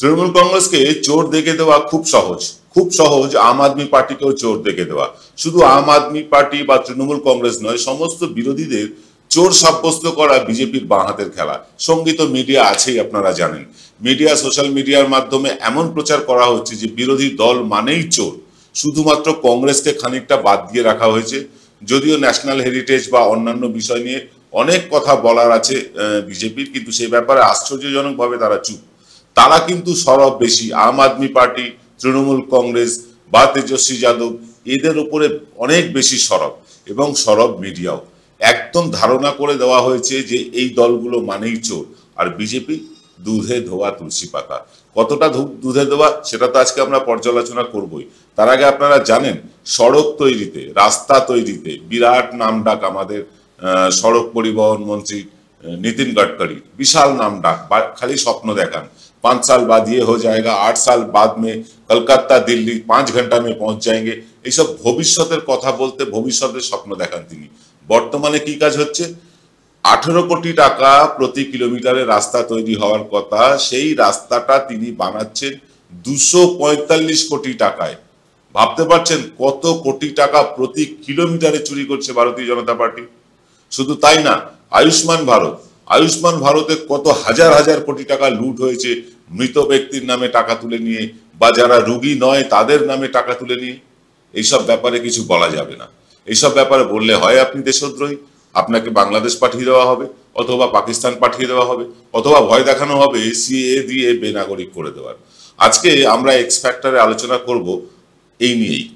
তৃণমূল কংগ্রেসকে চোর দেখে দেওয়া খুব সহজ আম আদমি পার্টিকেও চোর দেখে দেওয়া। শুধু আম আদমি পার্টি বা তৃণমূল কংগ্রেস নয়, সমস্ত বিরোধীদের চোর সাব্যস্ত করা বিজেপির বাঁ হাতের খেলা। সঙ্গী তো মিডিয়া আছেই, আপনারা জানেন। মিডিয়া, সোশ্যাল মিডিয়ার মাধ্যমে এমন প্রচার করা হচ্ছে যে বিরোধী দল মানেই চোর। শুধুমাত্র কংগ্রেসকে খানিকটা বাদ দিয়ে রাখা হয়েছে। যদিও ন্যাশনাল হেরিটেজ বা অন্যান্য বিষয় নিয়ে অনেক কথা বলার আছে বিজেপির, কিন্তু সেই ব্যাপারে আশ্চর্যজনকভাবে তারা চুপ। তারা কিন্তু সরব বেশি। আম আদমি পার্টি, তৃণমূল কংগ্রেস বা তেজস্বী যাদব এদের উপরে অনেক বেশি সরব, এবং সরব মিডিয়াও। একদম ধারণা করে দেওয়া হয়েছে যে এই দলগুলো মানেই চোর, আর বিজেপি দুধে ধোয়া তুলসী পাতা। কতটা দুধে দেওয়া সেটা তো আজকে আমরা পর্যালোচনা করবই। তার আগে আপনারা জানেন, সড়ক তৈরিতে, রাস্তা তৈরিতে বিরাট নামডাক আমাদের সড়ক পরিবহন মন্ত্রী नितिन गडकरी। विशाल नाम डाक, खाली स्वप्न देखान 5 साल बाद ये हो जाएगा, 8 साल बाद में कलकत्ता दिल्ली 5 घंटा में पहुंच जाएंगे। ये सब भविष्यतेर कथा बोलते, भविष्यतेर स्वप्न देखान तिनि। बर्तमाने की काज होच्छे, 18 कोटी टाका प्रति किलोमीटारे रास्ता तैरी हওয়ার কথা, সেই রাস্তাটা তিনি বানাচ্ছেন 245 কোটি টাকায়। ভাবতে পারছেন কত কোটি টাকা প্রতি কিলোমিটারে চুরি করছে ভারতীয় জনতা পার্টি। শুধু তাই না, আয়ুষ্মান ভারতে কত হাজার হাজার কোটি টাকা লুট হয়েছে মৃত ব্যক্তির নামে টাকা তুলে নিয়ে, বা যারা রোগী নয় তাদের নামে টাকা তুলে নিয়ে। এইসব ব্যাপারে কিছু বলা যাবে না। এইসব ব্যাপারে বললে হয় আপনি দেশদ্রোহী, আপনাকে বাংলাদেশ পাঠিয়ে দেওয়া হবে, অথবা পাকিস্তান পাঠিয়ে দেওয়া হবে, অথবা ভয় দেখানো হবে সিএএ দিয়ে বেনাগরিক করে দেওয়ার। আজকে আমরা এক্স ফ্যাক্টরে আলোচনা করব এই নিয়েই।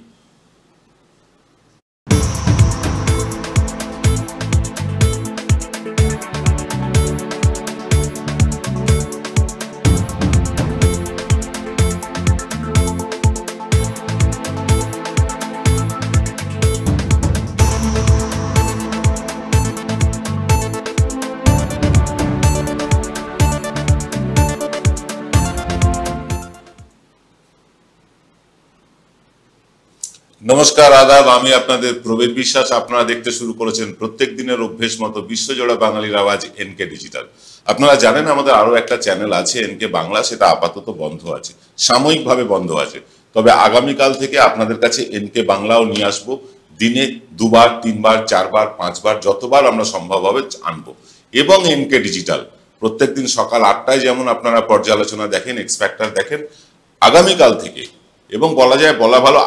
नमस्कार, आदाब। আমি আপনাদের প্রবীর বিশ্বাস। আপনারা দেখতে শুরু করেছেন প্রত্যেক দিনের অভ্যেস মতো বিশ্বজোড়া বাঙালির আওয়াজ এনকে ডিজিটাল। আপনারা জানেন আমাদের আরো একটা চ্যানেল আছে এনকে বাংলা, সেটা আপাতত বন্ধ আছে, সাময়িকভাবে বন্ধ আছে। তবে আগামীকাল থেকে আপনাদের কাছে এনকে বাংলাও নিয়ে আসবো। দিনে 2 বার, 3 বার, 4 বার, 5 বার, যতবার আমরা সম্ভব হবে আনবো। এবং এনকে ডিজিটাল প্রত্যেকদিন সকাল 8টায় যেমন আপনারা পর্যালোচনা দেখেন, এক্স ফ্যাক্টর দেখেন, আগামীকাল থেকে, এবং বলা ভালো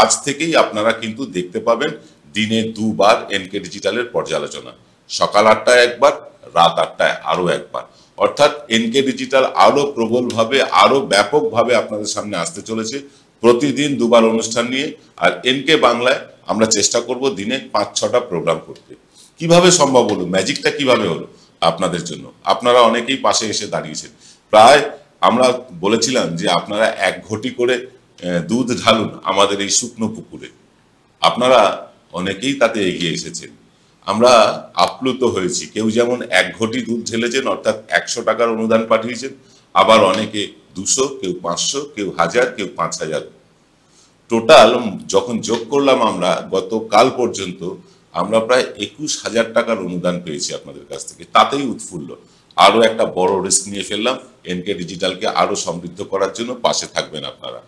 আজ থেকেই আপনারা কিন্তু দেখতে পাবেন দিনে 2 বার এনকে ডিজিটালের পর্যালোচনা। সকাল 8টায় একবার, রাত 8টায় আরো একবার। অর্থাৎ এনকে ডিজিটাল আরো প্রবলভাবে, আরো ব্যাপকভাবে আপনাদের সামনে আসতে চলেছে, প্রতিদিন 2 বার অনুষ্ঠান নিয়ে। আর এনকে বাংলায় আমরা চেষ্টা করব দিনে 5-6টা প্রোগ্রাম করতে। কিভাবে সম্ভব হলো, ম্যাজিকটা কিভাবে হলো আপনাদের জন্য? আপনারা অনেকেই পাশে এসে দাঁড়িয়েছেন। প্রায় আমরা বলেছিলাম যে আপনারা 1 ঘটি করে দুধ ঢালুন আমাদের এই শুকনো পুকুরে। আপনারা অনেকেই তাতে এগিয়ে এসেছেন। আমরা আপ্লুত হয়েছি। কেউ যেমন 1 ঘটি দুধ ঢেলেছেন, অর্থাৎ 100 টাকার অনুদান পাঠিয়েছেন, আবার অনেকে 200, কেউ 500, কেউ 1000, কেউ 5000। টোটাল যখন যোগ করলাম আমরা গতকাল পর্যন্ত, আমরা প্রায় 21,000 টাকার অনুদান পেয়েছি আপনাদের কাছ থেকে। তাতেই উৎফুল্ল। আরো একটা বড় রিস্ক নিয়ে ফেললাম এনকে ডিজিটালকে আরো সমৃদ্ধ করার জন্য। পাশে থাকবেন আপনারা।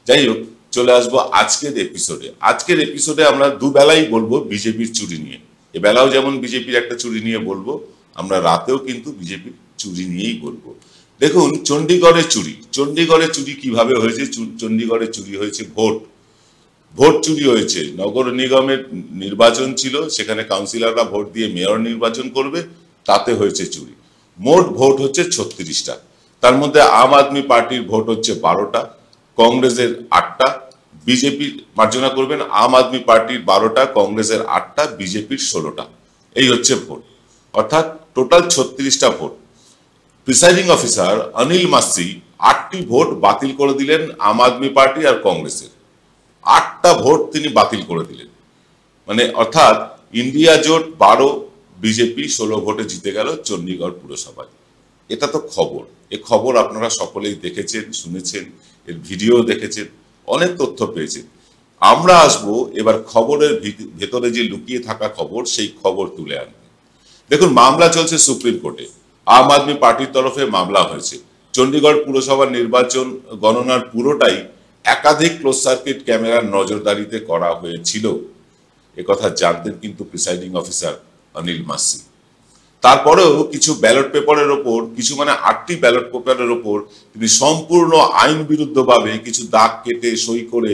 যাই হোক, চলে আসবো আজকের এপিসোডে আমরা দুবেলাই বলবো বিজেপির চুরি নিয়ে। এবেলাও যেমন বিজেপির একটা চুরি নিয়ে বলবো, আমরা রাতেও কিন্তু বিজেপির চুরি নিয়েই বলবো। দেখুন, চণ্ডীগড়ে চুরি কিভাবে হয়েছে? চণ্ডীগড়ে চুরি হয়েছে ভোট চুরি হয়েছে। নগর নিগমের নির্বাচন ছিল, সেখানে কাউন্সিলররা ভোট দিয়ে মেয়র নির্বাচন করবে, তাতে হয়েছে চুরি। মোট ভোট হচ্ছে 36টা। তার মধ্যে আম আদমি পার্টির ভোট হচ্ছে 12টা, কংগ্রেসের 8টা, বিজেপি মার্জনা করবেন, আম আদমি পার্টির 12টা, কংগ্রেসের 8টা, বিজেপির 16টা। এই হচ্ছে ভোট, অর্থাৎ টোটাল 36টা ভোট। প্রিসাইডিং অফিসার অনিল মাসি 8টি ভোট বাতিল করে দিলেন আম আদমি পার্টি আর কংগ্রেসের। 8টা ভোট তিনি বাতিল করে দিলেন। মানে অর্থাৎ ইন্ডিয়া জোট 12, বিজেপি 16 ভোটে জিতে গেল চণ্ডীগড় পুরসভায়। এটা তো খবর। এই খবর আপনারা সকলেই দেখেছেন, শুনেছেন, এর ভিডিও দেখেছেন, অনেক তথ্য পেয়েছেন। আমরা আসবো এবার খবরের ভেতরে যে লুকিয়ে থাকা খবর, সেই খবর তুলে আনবে। দেখুন, মামলা চলছে সুপ্রিম কোর্টে। আম আদমি পার্টির তরফে মামলা হয়েছে। চণ্ডীগড় পুরসভার নির্বাচন গণনার পুরোটাই একাধিক ক্লোজ সার্কিট ক্যামেরার নজরদারিতে করা হয়েছিল, একথা জানতেন কিন্তু প্রিসাইডিং অফিসার অনিল মাসি। তারপরেও কিছু ব্যালট পেপারের ওপর, কিছু মানে 8টি ব্যালট পেপারের ওপর তিনি সম্পূর্ণ আইন বিরুদ্ধভাবে কিছু দাগ কেটে সই করে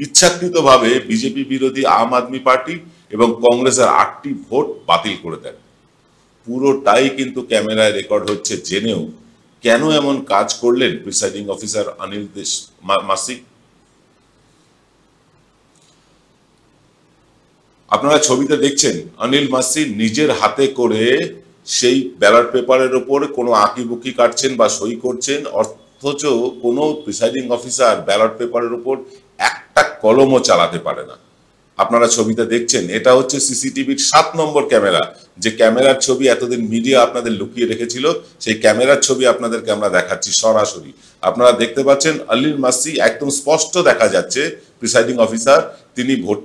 ইচ্ছাকৃতভাবে বিজেপি বিরোধী আম আদমি পার্টি এবং কংগ্রেসের 8টি ভোট বাতিল করে দেন। পুরোটাই কিন্তু ক্যামেরায় রেকর্ড হচ্ছে জেনেও কেন এমন কাজ করলেন প্রিসাইডিং অফিসার অনিল মাসি? আপনারা ছবিতে দেখছেন অনিল মাসি নিজের হাতে করে সেই ব্যালট পেপারের উপর কোনো আঁকিবুকি কাটছেন বা সই করছেন, অথচ কোনো প্রিসাইডিং অফিসার ব্যালট পেপারের উপর একটা কলমও চালাতে পারে না। আপনারা ছবিতে দেখছেন এটা হচ্ছে সিসিটিভির 7 নম্বর ক্যামেরা, যে ক্যামেরার ছবি এতদিন মিডিয়া আপনাদের লুকিয়ে রেখেছিল, সেই ক্যামেরার ছবি আপনাদেরকে আমরা দেখাচ্ছি সরাসরি। আপনারা দেখতে পাচ্ছেন অনিল মাসি, একদম স্পষ্ট দেখা যাচ্ছে প্রিসাইডিং অফিসার তিনি ভোট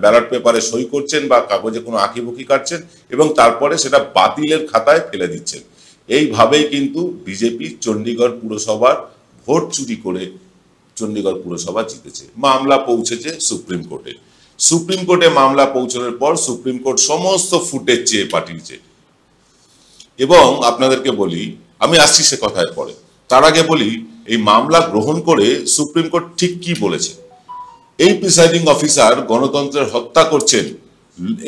ব্যালট পেপারে সই করছেন বা কাগজে কোনো আঁকিবুকি কাটছেন এবং তারপরে সেটা বাতিলের খাতায় ফেলে দিচ্ছেন। এইভাবেই কিন্তু বিজেপি চণ্ডীগড় পুরসভার ভোট চুরি করে চণ্ডীগড় পুরসভা জিতেছে। মামলা পৌঁছেছে সুপ্রিম কোর্টে। সুপ্রিম কোর্টে মামলা পৌঁছানোর পর সুপ্রিম কোর্ট সমস্ত ফুটেজ চেয়ে পাঠিয়েছে। এবং আপনাদেরকে বলি, আমি আসছি সে কথায় পরে, তার আগে বলি এই মামলা গ্রহণ করে সুপ্রিম কোর্ট ঠিক কি বলেছে। এই প্রিসাইডিং অফিসার গণতন্ত্রের হত্যা করছেন,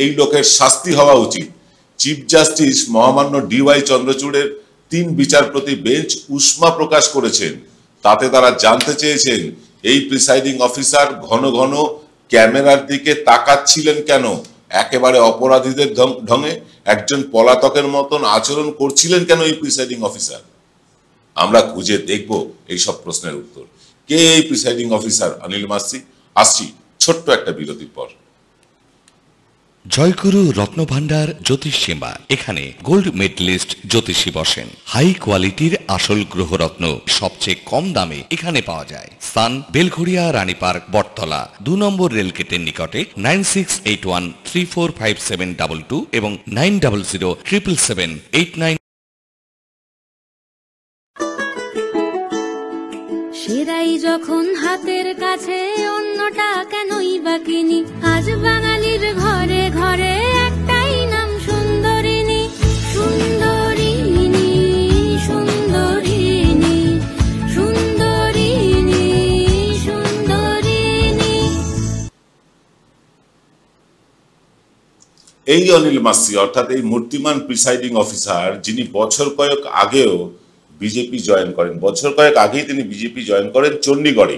এই লোকের শাস্তি হওয়া উচিত। চিফ জাস্টিস মহামান্য ডিওয়াই চন্দ্রচূড়ের 3 বিচারপতি বেঞ্চ উষ্মা প্রকাশ করেছেন। তাতে তারা জানতে চেয়েছেন এই প্রিসাইডিং অফিসার ঘন ঘন ক্যামেরার দিকে তাকাচ্ছিলেন কেন, একেবারে অপরাধীদের ঢঙে একজন পলাতকের মতন আচরণ করছিলেন কেন এই প্রিসাইডিং অফিসার। আমরা খুঁজে দেখব এই সব প্রশ্নের উত্তর। কে এই প্রিসাইডিং অফিসার অনিল মাসি? আসছি ছোট্ট একটা বিরতির পর। জয়গুরু রত্নভান্ডার জ্যোতিষ সীমা, এখানে গোল্ড মেডেলিস্ট জ্যোতিষী বসেন। হাই কোয়ালিটির আসল গ্রহরত্ন সবচেয়ে কম দামে এখানে পাওয়া যায়। স্থান বেলঘড়িয়া রানী পার্ক, বটতলা, 2 নম্বর রেলগেটের নিকটে। 9681345722 এবং 90077789। সেরাই যখন হাতের কাছে, অন্যটা কেনই বা কিনি। আজ বাঙালির ঘরে ঘরে একটাই নাম সুন্দরিনী। সুন্দরিনী সুন্দরিনী সুন্দরিনী সুন্দরিনী। এই অনিল মাসি অর্থাৎ এই মূর্তিমান প্রিসাইডিং অফিসার, যিনি বছর কয়েক আগেও বিজেপি জয়েন করেন, বছর কয়েক আগেই তিনি বিজেপি জয়েন করেন চণ্ডীগড়ে।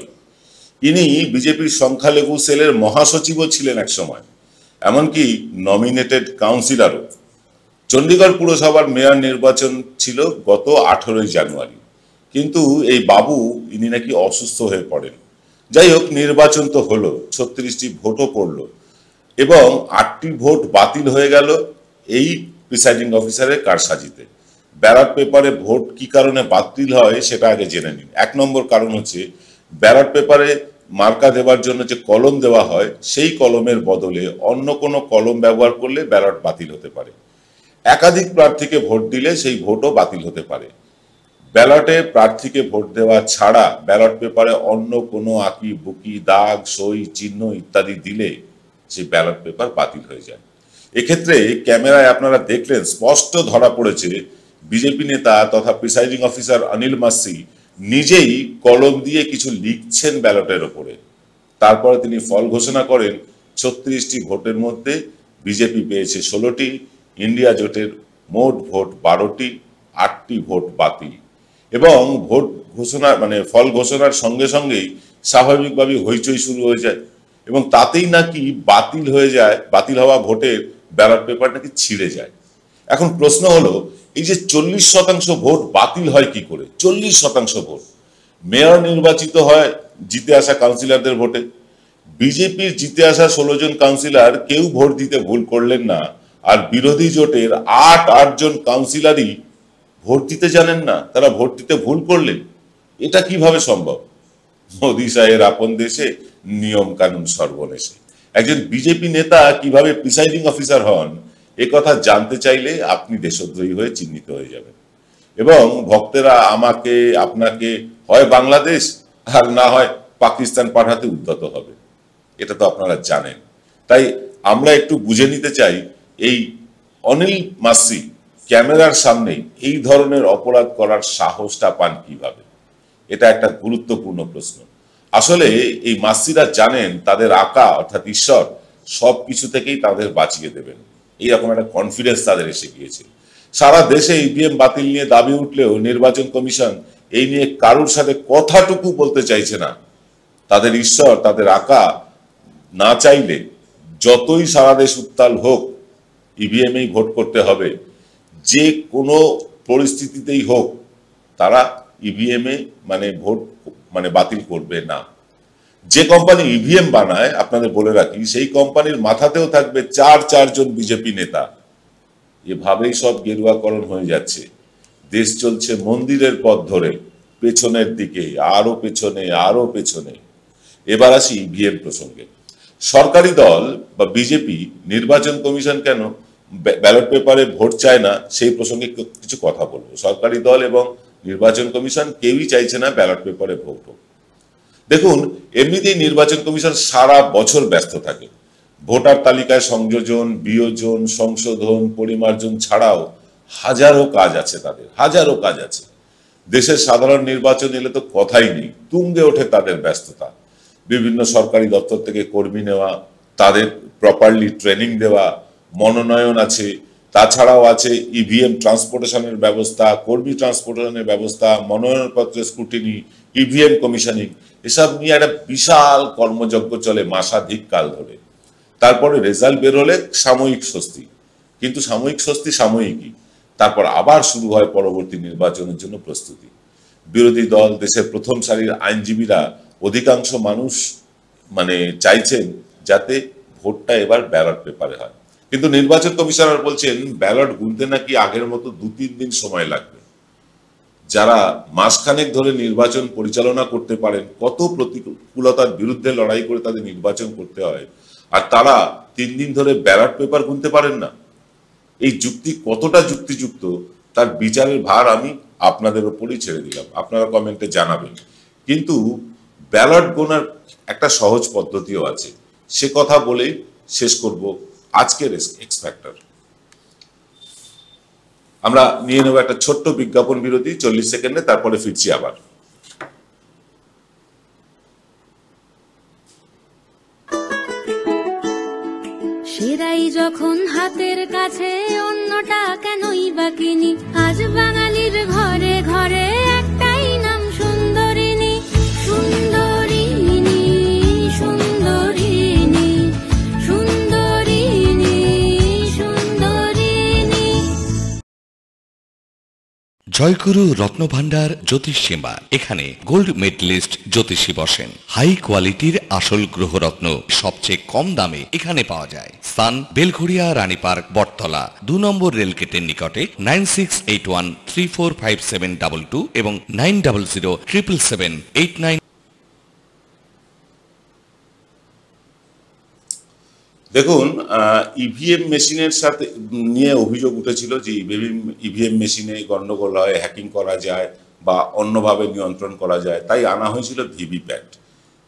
ইনি বিজেপির সংখ্যালঘু সেলের মহাসচিবও ছিলেন এক সময়, এমনকি নমিনেটেড কাউন্সিলরও। চণ্ডীগড় পুরসভার মেয়র নির্বাচন ছিল গত 18 জানুয়ারি, কিন্তু এই বাবু ইনি নাকি অসুস্থ হয়ে পড়েন। যাই হোক, নির্বাচন তো হলো, 36টি ভোটও পড়লো এবং 8টি ভোট বাতিল হয়ে গেল এই প্রিসাইডিং অফিসারের কারসাজিতে। ব্যালট পেপারে ভোট কি কারণে বাতিল হয় সেটা আগে জেনে নিন। 1 নম্বর কারণ হচ্ছে ব্যালট পেপারে মার্কা দেওয়ার জন্য যে কলম দেওয়া হয়, সেই কলমের বদলে অন্য কোনো কলম ব্যবহার করলে ব্যালট বাতিল হতে পারে। একাধিক প্রার্থীকে ভোট দিলে সেই ভোটও বাতিল হতে পারে। ব্যালটে প্রার্থীকে ভোট দেওয়া ছাড়া ব্যালট পেপারে অন্য কোনো আঁকি বুকি, দাগ, সই, চিহ্ন ইত্যাদি দিলে সেই ব্যালট পেপার বাতিল হয়ে যায়। এক্ষেত্রে ক্যামেরায় আপনারা দেখলেন স্পষ্ট ধরা পড়েছে বিজেপি নেতা তথা প্রিসাইডিং অফিসার অনিল মাসি নিজেই কলম দিয়ে কিছু লিখছেন ব্যালটের ওপরে। তারপরে তিনি ফল ঘোষণা করেন 36টি ভোটের মধ্যে বিজেপি পেয়েছে 16টি, ইন্ডিয়া জোটের মোট ভোট 12টি, 8টি ভোট বাতিল। এবং ভোট ঘোষণা মানে ফল ঘোষণার সঙ্গে সঙ্গেই স্বাভাবিকভাবে হইচই শুরু হয়ে যায় এবং তাতেই নাকি বাতিল হয়ে যায়, বাতিল হওয়া ভোটের ব্যালট পেপার নাকি ছিঁড়ে যায়। এখন প্রশ্ন হলো, এই যে 40% ভোট বাতিল হয় কি করে? 40% ভোট মেয়র নির্বাচিত হয় জিতে আসা কাউন্সিলরদের ভোটে। বিজেপির জিতে আসা 16 জন কাউন্সিলর কেউ ভোট দিতে ভুল করলেন না, আর বিরোধী জোটের 8 জন কাউন্সিলরই ভোট দিতে জানেন না, তারা ভোট দিতে ভুল করলেন। এটা কিভাবে সম্ভব? মোদী সাহের আপন দেশে নিয়ম কানুন সর্বনেশে। একজন বিজেপি নেতা কিভাবে প্রিসাইডিং অফিসার হন, এ কথা জানতে চাইলে আপনি দেশদ্রোহী হয়ে চিহ্নিত হয়ে যাবেন। এবং ভক্তেরা আমাকে আপনাকে হয় বাংলাদেশ আর না হয় পাকিস্তান পাঠাতে উদ্যত হবে, এটা তো আপনারা জানেন। তাই আমরা একটু বুঝে নিতে চাই, এই অনিল মাসি ক্যামেরার সামনে এই ধরনের অপরাধ করার সাহসটা পান কিভাবে? এটা একটা গুরুত্বপূর্ণ প্রশ্ন। আসলে এই মাসিরা জানেন তাদের আকা অর্থাৎ ঈশ্বর সবকিছু থেকেই তাদের বাঁচিয়ে দেবেন, এইরকম একটা কনফিডেন্স তাদের এসে গিয়েছে। সারা দেশে ইভিএম বাতিল নিয়ে দাবি উঠলেও নির্বাচন কমিশন এই নিয়ে কারোর সাথে কথাটুকু বলতে চাইছে না। তাদের ঈশ্বর, তাদের আকা না চাইলে যতই সারা দেশ উত্তাল হোক, ইভিএমেই ভোট করতে হবে, যে কোনো পরিস্থিতিতেই হোক তারা ইভিএমে ভোট বাতিল করবে না। যে কোম্পানি ইভিএম বানায় আপনাদের বলে রাখি, সেই কোম্পানির মাথাতেও থাকবে চারজন বিজেপি নেতা। এভাবেই সব গেরুয়াকরণ হয়ে যাচ্ছে। দেশ চলছে মন্দিরের পথ ধরে, পেছনের দিকে, আরো পেছনে আরো পেছনে। এবার আসি ইভিএম প্রসঙ্গে। সরকারি দল বা বিজেপি নির্বাচন কমিশন কেন ব্যালট পেপারে ভোট চায় না সেই প্রসঙ্গে কিছু কথা বলবো। সরকারি দল এবং নির্বাচন কমিশন কেউই চাইছে না ব্যালট পেপারে ভোট হোক। দেখুন, এমনিতেই নির্বাচন কমিশন সারা বছর ব্যস্ত থাকে। ভোটার তালিকায় সংযোজন, বিয়োজন, সংশোধন, পরিমার্জন ছাড়াও হাজারো কাজ আছে তাদের, হাজারো কাজ আছে। দেশের সাধারণ নির্বাচন এলে তো কথাই নেই, তুঙ্গে ওঠে তাদের ব্যস্ততা। বিভিন্ন সরকারি দপ্তর থেকে কর্মী নেওয়া, তাদের প্রপারলি ট্রেনিং দেওয়া, মনোনয়ন আছে, তাছাড়াও আছে ইভিএম ট্রান্সপোর্টেশনের ব্যবস্থা, কর্মী ট্রান্সপোর্টেশনের ব্যবস্থা, মনোনয়নপত্রের স্ক্রুটিনি, ইভিএম কমিশনিং, এসব নিয়ে একটা বিশাল কর্মযজ্ঞ চলে মাসাধিক কাল ধরে। তারপরে রেজাল্ট বের হলে সাময়িক স্বস্তি, কিন্তু সাময়িক স্বস্তি সাময়িকই। তারপর আবার শুরু হয় পরবর্তী নির্বাচনের জন্য প্রস্তুতি। বিরোধী দল, দেশের প্রথম সারির আইনজীবীরা, অধিকাংশ মানুষ চাইছেন যাতে ভোটটা এবার ব্যালট পেপারে হয়। কিন্তু নির্বাচন কমিশনার বলছেন ব্যালট গুনতে নাকি আগের মতো 2-3 দিন সময় লাগবে। যারা মাসখানেক ধরে নির্বাচন পরিচালনা করতে পারেন, কত প্রতিকূলতার বিরুদ্ধে লড়াই করে তাদের নির্বাচন করতে হয়, আর তারা 3 দিন ধরে ব্যালট পেপার গুনতে পারেন না। এই যুক্তি কতটা যুক্তিযুক্ত তার বিচারের ভার আমি আপনাদের উপরই ছেড়ে দিলাম, আপনারা কমেন্টে জানাবেন। কিন্তু ব্যালট গোনার একটা সহজ পদ্ধতিও আছে, সে কথা বলেই শেষ করব আজকের এক্স ফ্যাক্টর। আমরা নিয়ে নেব একটা ছোট্ট বিজ্ঞাপন বিরতি 40 সেকেন্ডে, তারপরে ফিরছি আবার। সেরাই যখন হাতের কাছে, অন্যটা কেনই বা কিনি। আজ বাঙালির ঘরে ঘরে একটাই নাম সুন্দরিনী। সুন্দরিনী সুন্দরিনী সুন্দরিনী সুন্দরিনী। জয়গুরু রত্নভান্ডার জ্যোতিষ চেম্বার, এখানে গোল্ড মেডেলিস্ট জ্যোতিষী বসেন। হাই কোয়ালিটির আসল গ্রহরত্ন সবচেয়ে কম দামে এখানে পাওয়া যায়। স্থান বেলঘড়িয়া, রানী পার্ক, বটতলা, 2 নম্বর রেলগেটের নিকটে। 9681345722 এবং 90077789। দেখুন, ইভিএম মেশিনের সাথে নিয়ে অভিযোগ উঠেছিল যে ইভিএম মেশিনে গন্ডগোল হয়, হ্যাকিং করা যায় বা অন্যভাবে নিয়ন্ত্রণ করা যায়, তাই আনা হয়েছিল ভিভিপ্যাট।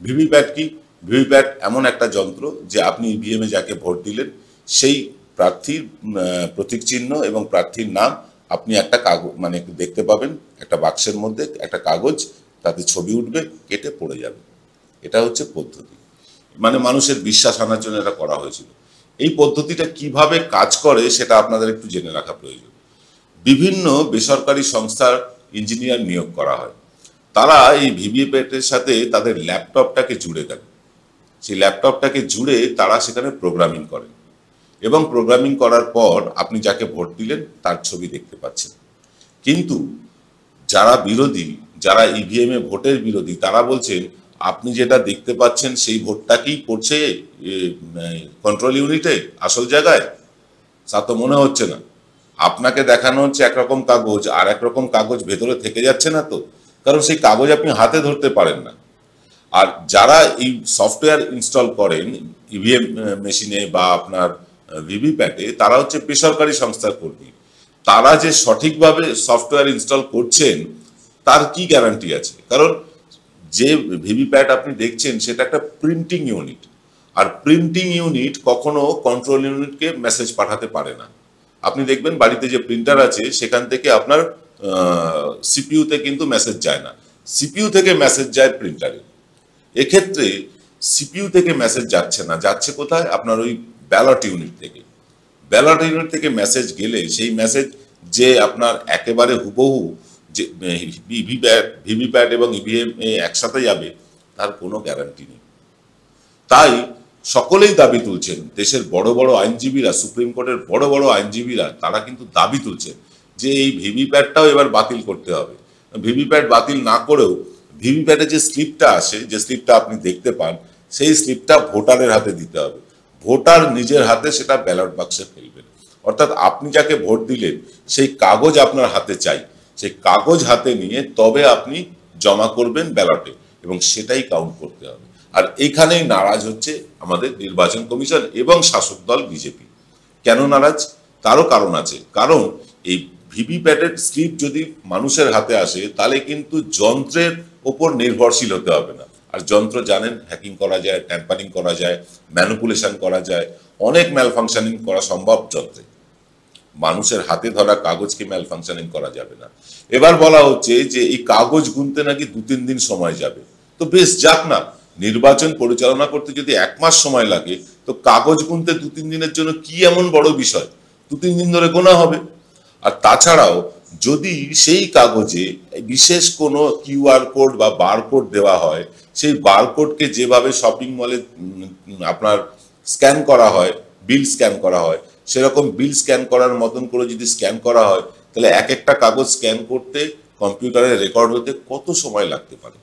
ভিভিপ্যাট কি? ভিভিপ্যাট এমন একটা যন্ত্র যে আপনি ইভিএমে যাকে ভোট দিলেন সেই প্রার্থীর প্রতীক চিহ্ন এবং প্রার্থীর নাম আপনি একটা কাগজ দেখতে পাবেন, একটা বাক্সের মধ্যে একটা কাগজ, তাতে ছবি উঠবে, কেটে পড়ে যাবে। এটা হচ্ছে পদ্ধতি, মানুষের বিশ্বাস আনার জন্য এটা করা হয়েছিল। এই পদ্ধতিটা কিভাবে কাজ করে সেটা আপনাদের একটু জেনে রাখা প্রয়োজন। বিভিন্ন বেসরকারি সংস্থার ইঞ্জিনিয়ার নিয়োগ করা হয়, তারা এই ভিভিপ্যাটের সাথে তাদের ল্যাপটপটাকে জুড়ে দেন। সেই ল্যাপটপটাকে জুড়ে তারা সেখানে প্রোগ্রামিং করেন, এবং প্রোগ্রামিং করার পর আপনি যাকে ভোট দিলেন তার ছবি দেখতে পাচ্ছেন। কিন্তু যারা বিরোধী, যারা ইভিএমে ভোটের বিরোধী, তারা বলছেন আপনি যেটা দেখতে পাচ্ছেন সেই ভোটটা কি পড়ছে কন্ট্রোল ইউনিটে আসল জায়গায়? তা তো মনে হচ্ছে না। আপনাকে দেখানো হচ্ছে একরকম কাগজ, আর একরকম কাগজ ভেতরে থেকে যাচ্ছে না তো, কারণ সেই কাগজ আপনি হাতে ধরতে পারেন না। আর যারা এই সফটওয়্যার ইনস্টল করেন ইভিএম মেশিনে বা আপনার ভিভিপ্যাটে, তারা হচ্ছে বেসরকারি সংস্থার কর্মী। তারা যে সঠিকভাবে সফটওয়্যার ইনস্টল করছেন তার কি গ্যারান্টি আছে? কারণ যে ভিভিপ্যাট আপনি দেখছেন সেটা একটা প্রিন্টিং ইউনিট, আর প্রিন্টিং ইউনিট কখনো কন্ট্রোল ইউনিটকে মেসেজ পাঠাতে পারে না। আপনি দেখবেন বাড়িতে যে প্রিন্টার আছে সেখান থেকে আপনার সিপিইউতে কিন্তু মেসেজ যায় না, সিপিইউ থেকে মেসেজ যায় প্রিন্টারে। এক্ষেত্রে সিপিইউ থেকে মেসেজ যাচ্ছে না, যাচ্ছে কোথায়? আপনার ওই ব্যালট ইউনিট থেকে। ব্যালট ইউনিট থেকে মেসেজ গেলে সেই মেসেজ যে আপনার একেবারে হুবহু যে ভিভিপ্যাট এবং ইভিএম একসাথে যাবে তার কোনো গ্যারান্টি নেই। তাই সকলেই দাবি তুলছেন, দেশের বড় বড় আইনজীবীরা, সুপ্রিম কোর্টের বড় বড় আইনজীবীরা, তারা কিন্তু দাবি তুলছেন যে এই ভিভিপ্যাটটাও এবার বাতিল করতে হবে। ভিভিপ্যাট বাতিল না করেও ভিভিপ্যাটে যে স্লিপটা আসে, যে স্লিপটা আপনি দেখতে পান, সেই স্লিপটা ভোটারের হাতে দিতে হবে। ভোটার নিজের হাতে সেটা ব্যালট বাক্সে ফেলবেন। অর্থাৎ আপনি যাকে ভোট দিলেন সেই কাগজ আপনার হাতে চাই, সেই কাগজ হাতে নিয়ে তবে আপনি জমা করবেন ব্যালটে, এবং সেটাই কাউন্ট করতে হবে। আর এইখানেই নারাজ হচ্ছে আমাদের নির্বাচন কমিশন এবং শাসক দল বিজেপি। কেন নারাজ? তারও কারণ আছে। কারণ এই ভিভিপ্যাটের স্লিপ যদি মানুষের হাতে আসে তাহলে কিন্তু যন্ত্রের ওপর নির্ভরশীল হতে হবে না। আর যন্ত্র জানেন, হ্যাকিং করা যায়, ট্যাম্পারিং করা যায়, ম্যানিপুলেশন করা যায়, অনেক ম্যালফাংশনিং করা সম্ভব যন্ত্রে। মানুষের হাতে ধরা কাগজকে ম্যালফাংশনিং করা যাবে না। এবার বলা হচ্ছে যে এই কাগজ গুনতে নাকি 2-3 দিন সময় যাবে। তো বেশ, যাক না, নির্বাচন পরিচালনা করতে যদি 1 মাস সময় লাগে, তো কাগজ গুনতে 2-3 দিনের জন্য কি এমন বড় বিষয়? 2-3 দিন ধরে গোনা হবে। আর তাছাড়াও যদি সেই কাগজে বিশেষ কোনো কিউআর কোড বা বারকোড দেওয়া হয়, সেই বারকোডকে যেভাবে শপিং মলে আপনার স্ক্যান করা হয়, বিল স্ক্যান করা হয়, সেরকম বিল স্ক্যান করার মতন করে যদি স্ক্যান করা হয়, তাহলে এক একটা কাগজ স্ক্যান করতে কম্পিউটারে রেকর্ড হতে কত সময় লাগতে পারে?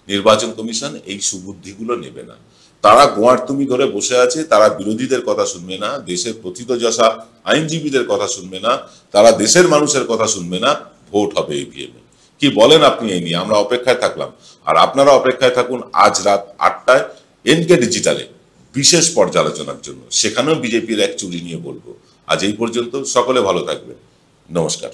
নির্বাচন কমিশন এই সুবুদ্ধিগুলো নেবে না। তারা গোয়ার তুমি ধরে বসে আছে, তারা বিরোধীদের কথা শুনবে না, দেশের প্রথিতযশা আইনজীবীদের কথা শুনবে না, তারা দেশের মানুষের কথা শুনবে না। ভোট হবে ইভিএমে। কি বলেন আপনি এই নিয়ে? আমরা অপেক্ষায় থাকলাম, আর আপনারা অপেক্ষায় থাকুন আজ রাত 8টায় এনকে ডিজিটালে বিশেষ পর্যালোচনার জন্য। সেখানেও বিজেপির এক চুরি নিয়ে বলবো। আজ এই পর্যন্ত, সকলে ভালো থাকবেন। নমস্কার।